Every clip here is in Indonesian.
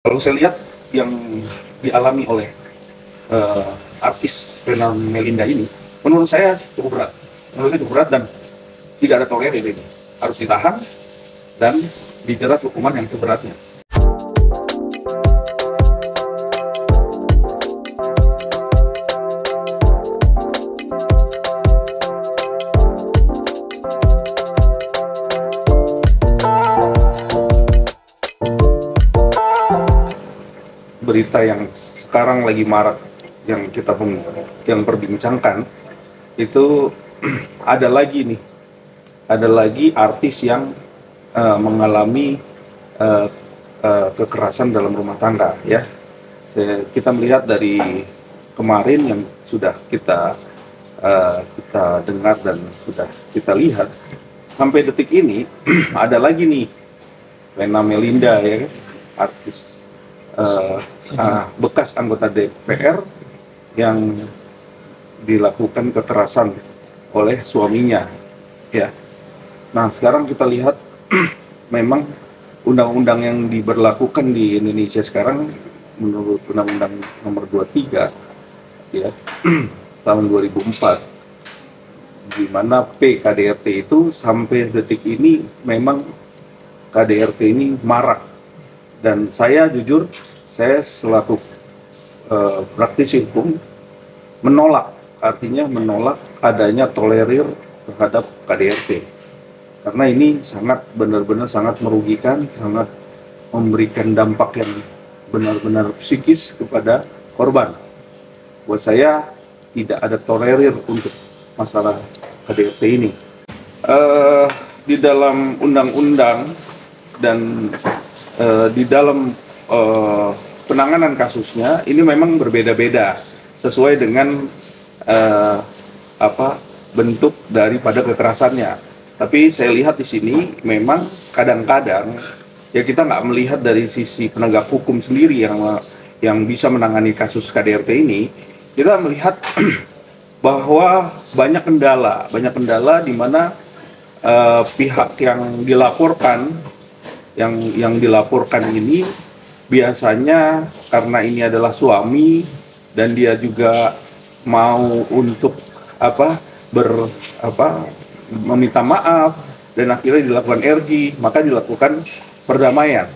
Kalau saya lihat yang dialami oleh artis Vena Melinda ini, menurut saya cukup berat. Menurut saya cukup berat dan tidak ada tolerir ini. Harus ditahan dan dijerat hukuman yang seberatnya. Berita yang sekarang lagi marak yang kita perbincangkan itu ada lagi artis yang mengalami kekerasan dalam rumah tangga ya. Kita melihat dari kemarin yang sudah kita dengar dan sudah kita lihat sampai detik ini ada lagi nih Vena Melinda ya kan, artis bekas anggota DPR yang dilakukan kekerasan oleh suaminya ya. Nah sekarang kita lihat memang undang-undang yang diberlakukan di Indonesia sekarang menurut Undang-Undang Nomor 23 ya tahun 2004, di mana PKDRT itu sampai detik ini memang KDRT ini marak. Dan saya jujur, saya selaku praktisi hukum menolak adanya tolerir terhadap KDRT. Karena ini benar-benar sangat merugikan, sangat memberikan dampak yang benar-benar psikis kepada korban. Buat saya tidak ada tolerir untuk masalah KDRT ini. Di dalam undang-undang dan di dalam penanganan kasusnya ini memang berbeda-beda sesuai dengan bentuk daripada kekerasannya. Tapi saya lihat di sini memang kadang-kadang ya kita nggak melihat dari sisi penegak hukum sendiri yang bisa menangani kasus KDRT ini. Kita melihat bahwa banyak kendala di mana pihak yang dilaporkan ini biasanya karena ini adalah suami dan dia juga mau untuk meminta maaf dan akhirnya dilakukan RG, maka dilakukan perdamaian.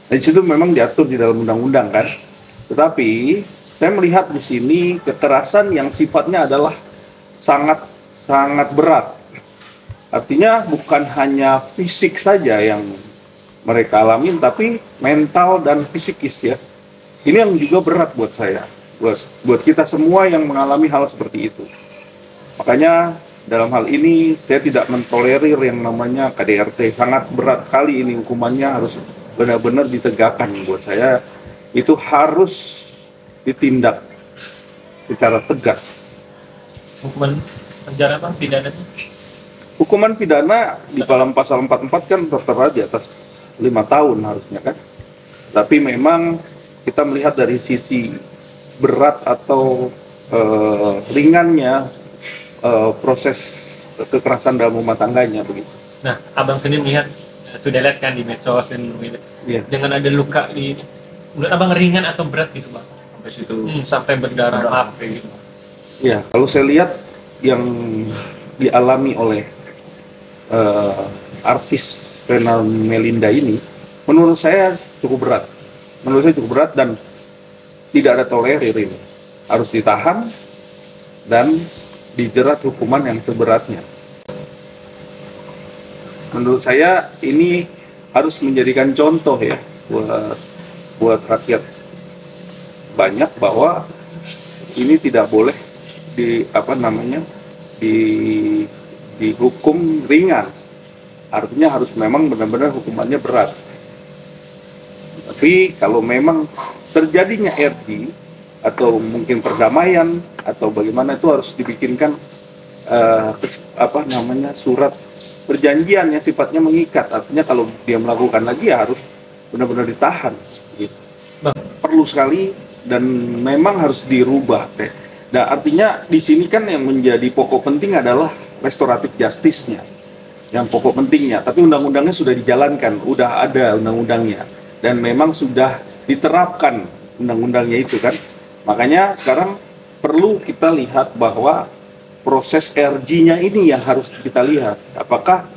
Dan situ memang diatur di dalam undang-undang kan. Tetapi saya melihat di sini kekerasan yang sifatnya adalah sangat berat. Artinya bukan hanya fisik saja yang mereka alamin, tapi mental dan psikis ya. Ini yang juga berat buat saya, buat kita semua yang mengalami hal seperti itu. Makanya dalam hal ini saya tidak mentolerir yang namanya KDRT. Sangat berat sekali ini hukumannya, harus benar-benar ditegakkan. Buat saya itu harus ditindak secara tegas. Hukuman penjara apa pidana? Hukuman pidana di dalam pasal 44 kan tertera di atas 5 tahun harusnya kan. Tapi memang kita melihat dari sisi berat atau ringannya proses kekerasan dalam rumah tangganya begitu. Nah, abang sendiri melihat sudah lihat kan di medsos dan dengan ada luka di menurut abang ringan atau berat gitu bang? Sampai situ sampai berdarah gitu. Ya, kalau saya lihat yang dialami oleh artis Vena Melinda ini, menurut saya cukup berat dan tidak ada tolerir ini. Harus ditahan dan dijerat hukuman yang seberatnya. Menurut saya ini harus menjadikan contoh ya buat rakyat banyak bahwa ini tidak boleh dihukum ringan. Artinya harus memang benar-benar hukumannya berat. Tapi kalau memang terjadinya RG atau mungkin perdamaian atau bagaimana, itu harus dibikinkan surat perjanjian yang sifatnya mengikat. Artinya kalau dia melakukan lagi ya harus benar-benar ditahan. Gitu. Perlu sekali dan memang harus dirubah. Nah, artinya di sini kan yang menjadi pokok penting adalah restoratif justice-nya. Yang pokok pentingnya, tapi undang-undangnya sudah dijalankan, udah ada undang-undangnya. dan memang sudah diterapkan undang-undangnya itu kan. Makanya sekarang perlu kita lihat bahwa proses RG-nya ini yang harus kita lihat. Apakah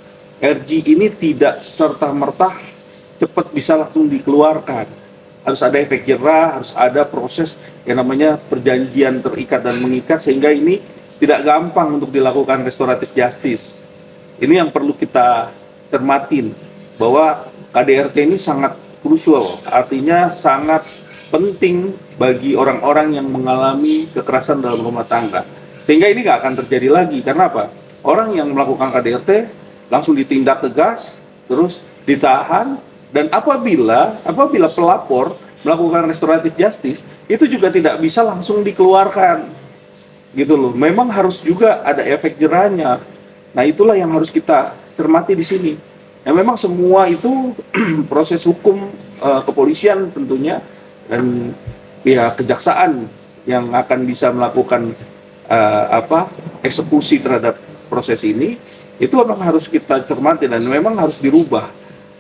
RG ini tidak serta-merta cepat bisa langsung dikeluarkan. Harus ada efek jerah, harus ada proses yang namanya perjanjian terikat dan mengikat, sehingga ini tidak gampang untuk dilakukan restoratif justice. Ini yang perlu kita cermatin, bahwa KDRT ini sangat krusial, artinya sangat penting bagi orang-orang yang mengalami kekerasan dalam rumah tangga. Sehingga ini nggak akan terjadi lagi. Karena apa? Orang yang melakukan KDRT langsung ditindak tegas, terus ditahan, dan apabila pelapor melakukan restoratif justice, itu juga tidak bisa langsung dikeluarkan, gitu loh. Memang harus juga ada efek jerahnya. Nah, itulah yang harus kita cermati di sini. Ya, memang semua itu proses hukum kepolisian tentunya, dan pihak kejaksaan yang akan bisa melakukan eksekusi terhadap proses ini, itu memang harus kita cermati dan memang harus dirubah.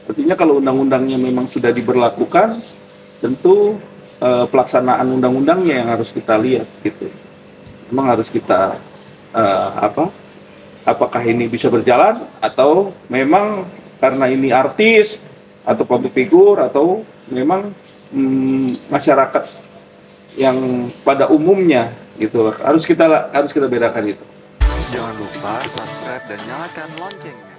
Artinya kalau undang-undangnya memang sudah diberlakukan, tentu pelaksanaan undang-undangnya yang harus kita lihat gitu. Memang harus kita apakah ini bisa berjalan, atau memang karena ini artis atau public figure, atau memang masyarakat yang pada umumnya gitu. Harus kita bedakan itu. Jangan lupa subscribe dan nyalakan loncengnya.